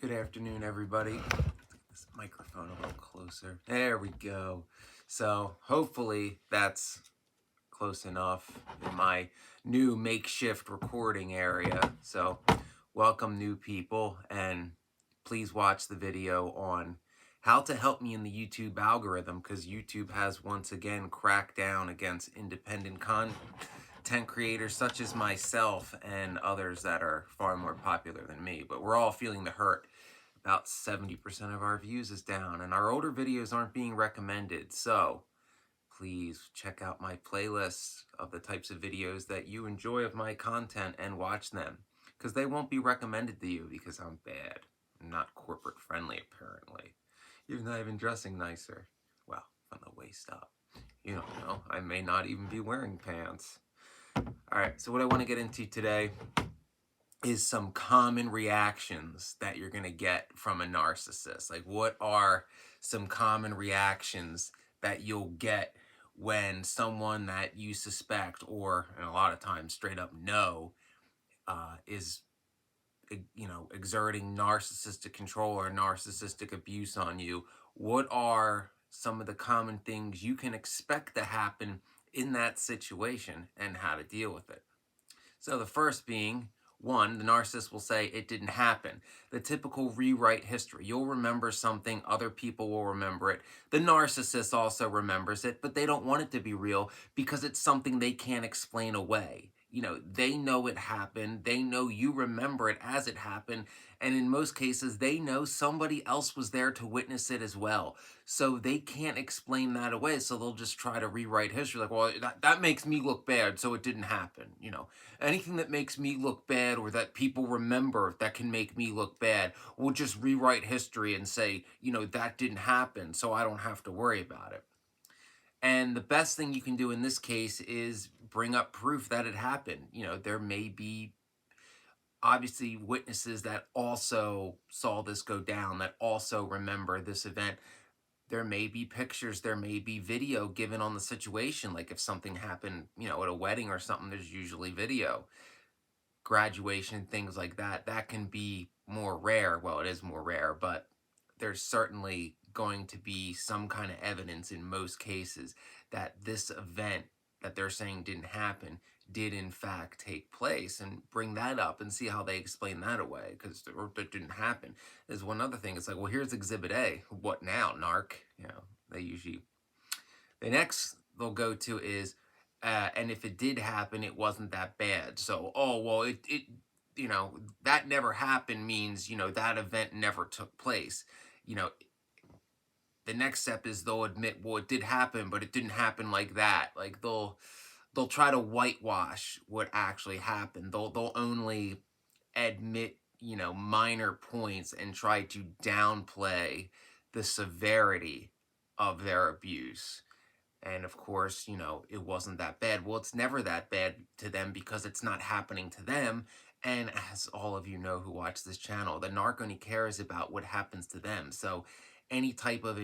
Good afternoon, everybody. Let's get this microphone a little closer. There we go. So hopefully that's close enough in my new makeshift recording area. So welcome new people, and please watch the video on how to help me in the YouTube algorithm, because YouTube has once again cracked down against independent content creators such as myself and others that are far more popular than me. But we're all feeling the hurt. About 70% of our views is down, and our older videos aren't being recommended. So please check out my playlist of the types of videos that you enjoy of my content and watch them, because they won't be recommended to you because I'm bad. I'm not corporate friendly, apparently. Even though I've been dressing nicer. Well, from the waist up. You don't know. I may not even be wearing pants. Alright, so what I want to get into today is some common reactions that you're going to get from a narcissist. Like, what are some common reactions that you'll get when someone that you suspect, or and a lot of times straight up know, is exerting narcissistic control or narcissistic abuse on you? What are some of the common things you can expect to happen in that situation and how to deal with it? So the first being, one, the narcissist will say it didn't happen. The typical rewrite history. You'll remember something, other people will remember it. The narcissist also remembers it, but they don't want it to be real because it's something they can't explain away. They know it happened. They know you remember it as it happened. And in most cases, they know somebody else was there to witness it as well. So they can't explain that away. So they'll just try to rewrite history. Like, well, that makes me look bad, so it didn't happen. Anything that makes me look bad or that people remember that can make me look bad, we'll just rewrite history and say, that didn't happen, so I don't have to worry about it. And the best thing you can do in this case is bring up proof that it happened. There may be obviously witnesses that also saw this go down, that also remember this event. There may be pictures, there may be video given on the situation. Like if something happened, at a wedding or something, there's usually video. Graduation, things like that, that can be more rare. Well, it is more rare, but there's certainly going to be some kind of evidence in most cases that this event that they're saying didn't happen did in fact take place, and bring that up and see how they explain that away, because that didn't happen. There's one other thing. It's like, well, here's exhibit A. What now, narc? They usually, the next they'll go to is, and if it did happen, it wasn't that bad. So, oh, well, that never happened means, that event never took place. You know, the next step is they'll admit, well, it did happen, but it didn't happen like that. Like they'll try to whitewash what actually happened. They'll only admit, minor points and try to downplay the severity of their abuse. And of course, it wasn't that bad. Well, it's never that bad to them because it's not happening to them. And as all of you know who watch this channel, the narc only cares about what happens to them. So any type of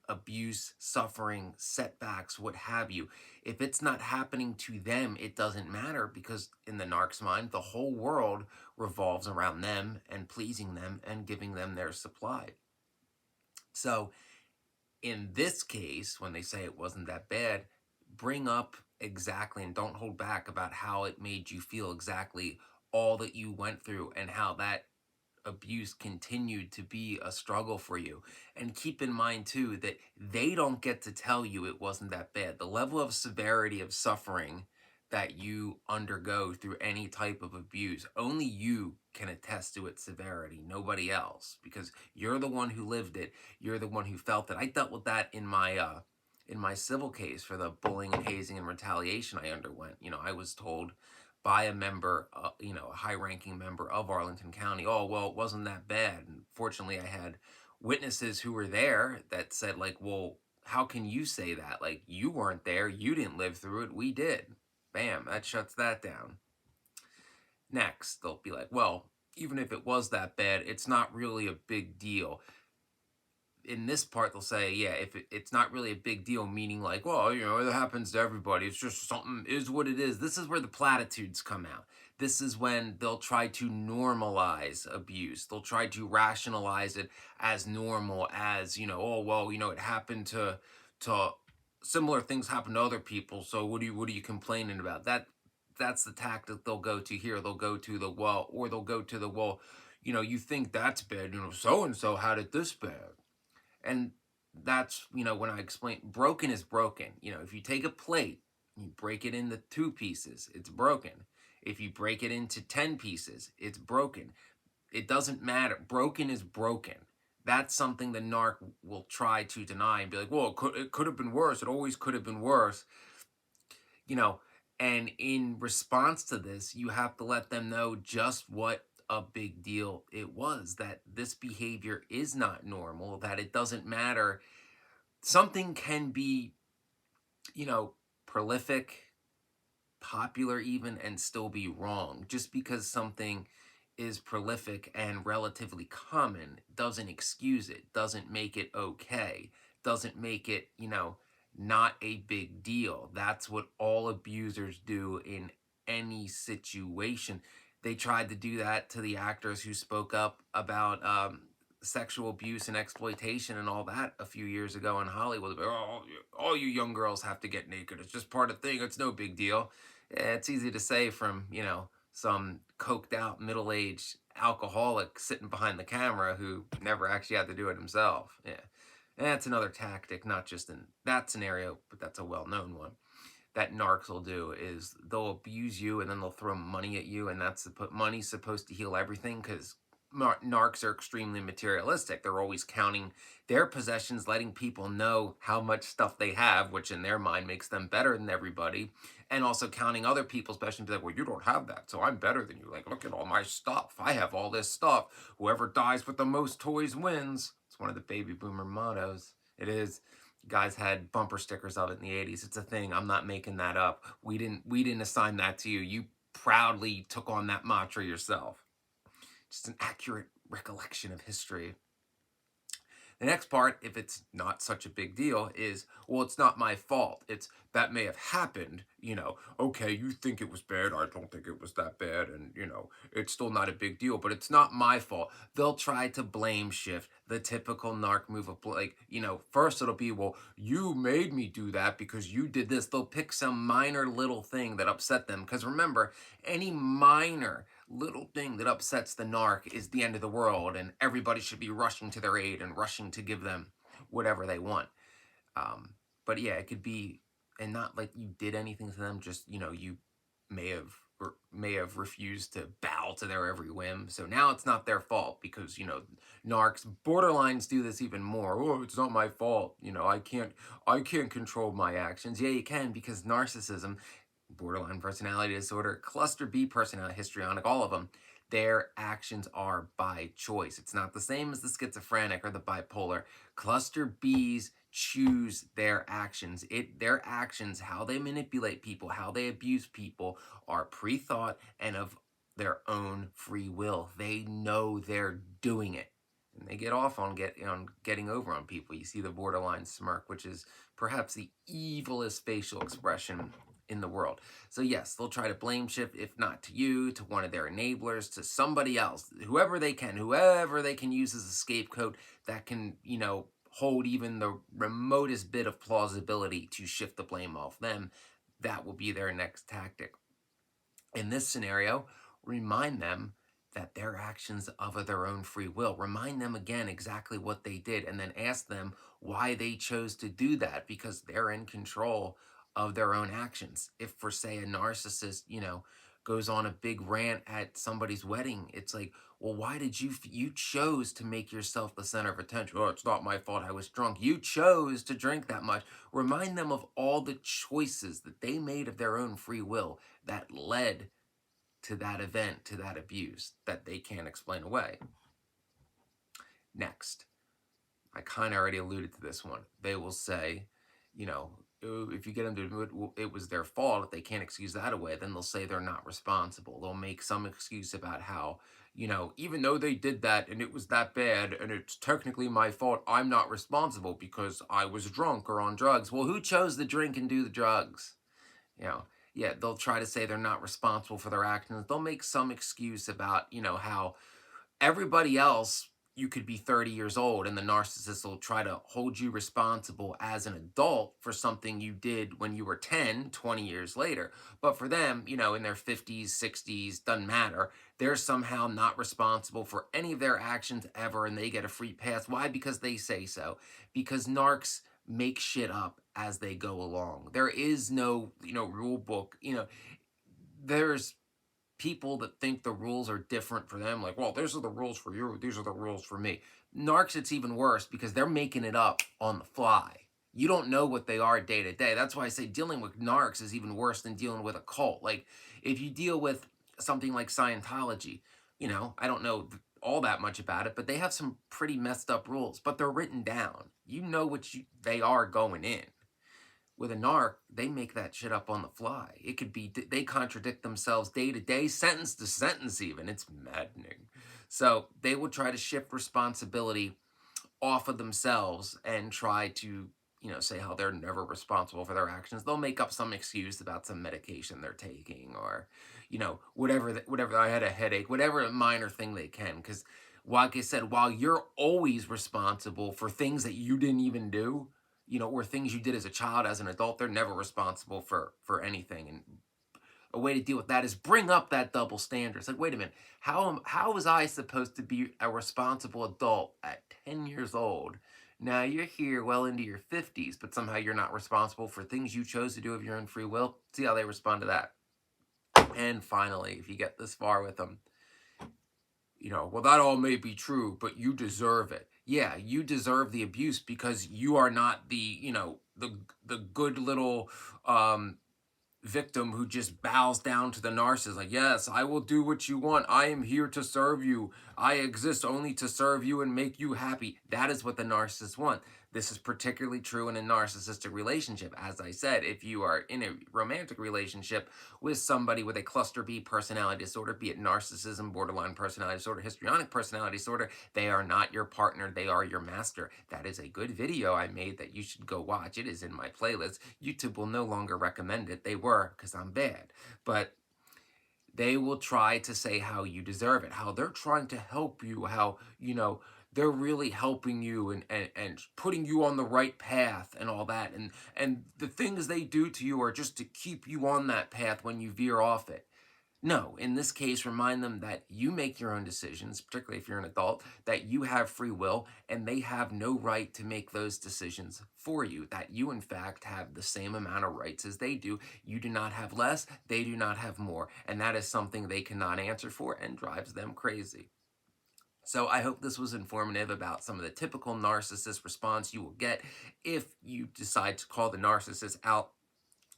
abuse, suffering, setbacks, what have you, if it's not happening to them, it doesn't matter, because in the narc's mind, the whole world revolves around them and pleasing them and giving them their supply. So in this case, when they say it wasn't that bad, bring up exactly and don't hold back about how it made you feel, exactly all that you went through and how that abuse continued to be a struggle for you. And keep in mind too that they don't get to tell you it wasn't that bad. The level of severity of suffering that you undergo through any type of abuse, only you can attest to its severity, nobody else, because you're the one who lived it. You're the one who felt it. I dealt with that in my civil case for the bullying and hazing and retaliation I underwent. I was told by a member, a high-ranking member of Arlington County, oh, well, it wasn't that bad. And fortunately, I had witnesses who were there that said, like, well, how can you say that? Like, you weren't there. You didn't live through it. We did. Bam, that shuts that down. Next, they'll be like, well, even if it was that bad, it's not really a big deal. in this part, they'll say, yeah, if it's not really a big deal, meaning like, well, it happens to everybody. It's just something is what it is. This is where the platitudes come out. This is when they'll try to normalize abuse. They'll try to rationalize it as normal as, oh, well, it happened to similar things happen to other people. So what are you complaining about? That's the tactic they'll go to here. They'll go to the well, or they'll go to the well, you think that's bad, so and so had it this bad. And that's, when I explain broken is broken. If you take a plate, you break it into 2 pieces, it's broken. If you break it into 10 pieces, it's broken. It doesn't matter. Broken is broken. That's something the narc will try to deny and be like, well, it could have been worse. It always could have been worse. And in response to this, you have to let them know just what a big deal it was, that this behavior is not normal, that it doesn't matter. Something can be, prolific, popular even, and still be wrong. Just because something is prolific and relatively common doesn't excuse it, doesn't make it okay, doesn't make it, not a big deal. That's what all abusers do in any situation. They tried to do that to the actors who spoke up about sexual abuse and exploitation and all that a few years ago in Hollywood. Oh, all you young girls have to get naked. It's just part of the thing. It's no big deal. It's easy to say from, some coked out middle-aged alcoholic sitting behind the camera who never actually had to do it himself. Yeah. And that's another tactic, not just in that scenario, but that's a well-known one that narcs will do, is they'll abuse you and then they'll throw money at you, and money's supposed to heal everything, because narcs are extremely materialistic. They're always counting their possessions, letting people know how much stuff they have, which in their mind makes them better than everybody, and also counting other people's possessions, be like, well, you don't have that, so I'm better than you. Like, look at all my stuff. I have all this stuff. Whoever dies with the most toys wins. It's one of the baby boomer mottos. It is. Guys had bumper stickers of it in the 80s. It's a thing. I'm not making that up. We didn't assign that to you. You proudly took on that mantra yourself. Just an accurate recollection of history. The next part, if it's not such a big deal, is, well, it's not my fault. It's, that may have happened, okay, you think it was bad. I don't think it was that bad. And, it's still not a big deal, but it's not my fault. They'll try to blame shift, the typical narc move of, like, first it'll be, well, you made me do that because you did this. They'll pick some minor little thing that upset them. Because remember, any minor little thing that upsets the narc is the end of the world, and everybody should be rushing to their aid and rushing to give them whatever they want. But yeah, it could be, and not like you did anything to them, just, you may have refused to bow to their every whim. So now it's not their fault, because, narcs, borderlines do this even more. Oh, it's not my fault. I can't control my actions. Yeah, you can, because narcissism, borderline personality disorder, cluster B personality, histrionic, all of them, their actions are by choice. It's not the same as the schizophrenic or the bipolar. Cluster Bs choose their actions. Their actions, how they manipulate people, how they abuse people, are pre-thought and of their own free will. They know they're doing it. And they get off on getting over on people. You see the borderline smirk, which is perhaps the evilest facial expression in the world. So yes, they'll try to blame shift, if not to you, to one of their enablers, to somebody else, whoever they can use as a scapegoat that can, hold even the remotest bit of plausibility to shift the blame off them. That will be their next tactic. In this scenario, remind them that their actions of their own free will. Remind them again exactly what they did, and then ask them why they chose to do that, because they're in control of their own actions. If, for say, a narcissist, goes on a big rant at somebody's wedding, it's like, well, why did you chose to make yourself the center of attention? Oh, it's not my fault, I was drunk. You chose to drink that much. Remind them of all the choices that they made of their own free will that led to that event, to that abuse that they can't explain away. Next, I kind of already alluded to this one. They will say, if you get them to admit it was their fault, if they can't excuse that away, then they'll say they're not responsible. They'll make some excuse about how, even though they did that and it was that bad and it's technically my fault, I'm not responsible because I was drunk or on drugs. Well, who chose the drink and do the drugs? You know, yeah, they'll try to say they're not responsible for their actions. They'll make some excuse about, how everybody else, you could be 30 years old and the narcissist will try to hold you responsible as an adult for something you did when you were 10, 20 years later. But for them, in their 50s, 60s, doesn't matter. They're somehow not responsible for any of their actions ever and they get a free pass. Why? Because they say so. Because narcs make shit up as they go along. There is no, rule book. There's people that think the rules are different for them. Like, well, these are the rules for you. These are the rules for me. Narcs, it's even worse because they're making it up on the fly. You don't know what they are day to day. That's why I say dealing with narcs is even worse than dealing with a cult. Like, if you deal with something like Scientology, I don't know all that much about it, but they have some pretty messed up rules, but they're written down. You know what they are going in. With a narc, they make that shit up on the fly. It could be, they contradict themselves day to day, sentence to sentence even. It's maddening. So they will try to shift responsibility off of themselves and try to, say how they're never responsible for their actions. They'll make up some excuse about some medication they're taking or, whatever, I had a headache, whatever minor thing they can. Because like I said, while you're always responsible for things that you didn't even do, or things you did as a child, as an adult, they're never responsible for anything. And a way to deal with that is bring up that double standard. It's like, wait a minute, how was I supposed to be a responsible adult at 10 years old? Now you're here well into your 50s, but somehow you're not responsible for things you chose to do of your own free will. See how they respond to that. And finally, if you get this far with them, well, that all may be true, but you deserve it. Yeah, you deserve the abuse because you are not the good little victim who just bows down to the narcissist. Like, yes, I will do what you want. I am here to serve you. I exist only to serve you and make you happy. That is what the narcissists want. This is particularly true in a narcissistic relationship. As I said, if you are in a romantic relationship with somebody with a cluster B personality disorder, be it narcissism, borderline personality disorder, histrionic personality disorder, they are not your partner. They are your master. That is a good video I made that you should go watch. It is in my playlist. YouTube will no longer recommend it. They were, because I'm bad. But they will try to say how you deserve it, how they're trying to help you, how, they're really helping you and putting you on the right path and all that. And the things they do to you are just to keep you on that path when you veer off it. No, in this case, remind them that you make your own decisions, particularly if you're an adult, that you have free will and they have no right to make those decisions for you, that you, in fact, have the same amount of rights as they do. You do not have less, they do not have more. And that is something they cannot answer for and drives them crazy. So I hope this was informative about some of the typical narcissist response you will get if you decide to call the narcissist out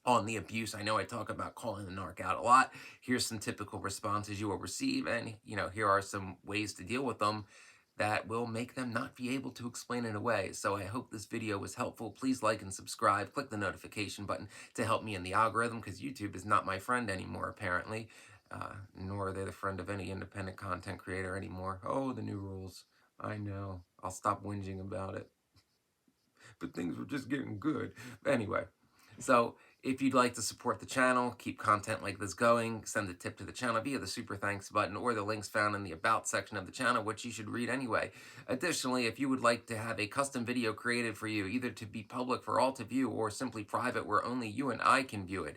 on the abuse. I know I talk about calling the narc out a lot. Here's some typical responses you will receive, and here are some ways to deal with them that will make them not be able to explain it away. So I hope this video was helpful. Please like and subscribe. Click the notification button to help me in the algorithm, because YouTube is not my friend anymore, apparently. Nor are they the friend of any independent content creator anymore. Oh, the new rules. I know. I'll stop whinging about it. But things were just getting good. Anyway, so if you'd like to support the channel, keep content like this going, send a tip to the channel via the super thanks button or the links found in the about section of the channel, which you should read anyway. Additionally, if you would like to have a custom video created for you, either to be public for all to view or simply private where only you and I can view it,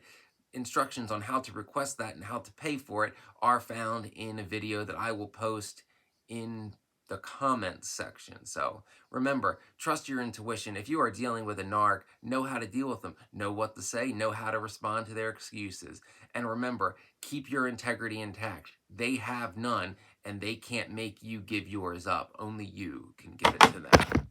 instructions on how to request that and how to pay for it are found in a video that I will post in the comments section. So remember, trust your intuition. If you are dealing with a narc, know how to deal with them, know what to say, know how to respond to their excuses. And remember, keep your integrity intact. They have none, and they can't make you give yours up. Only you can give it to them.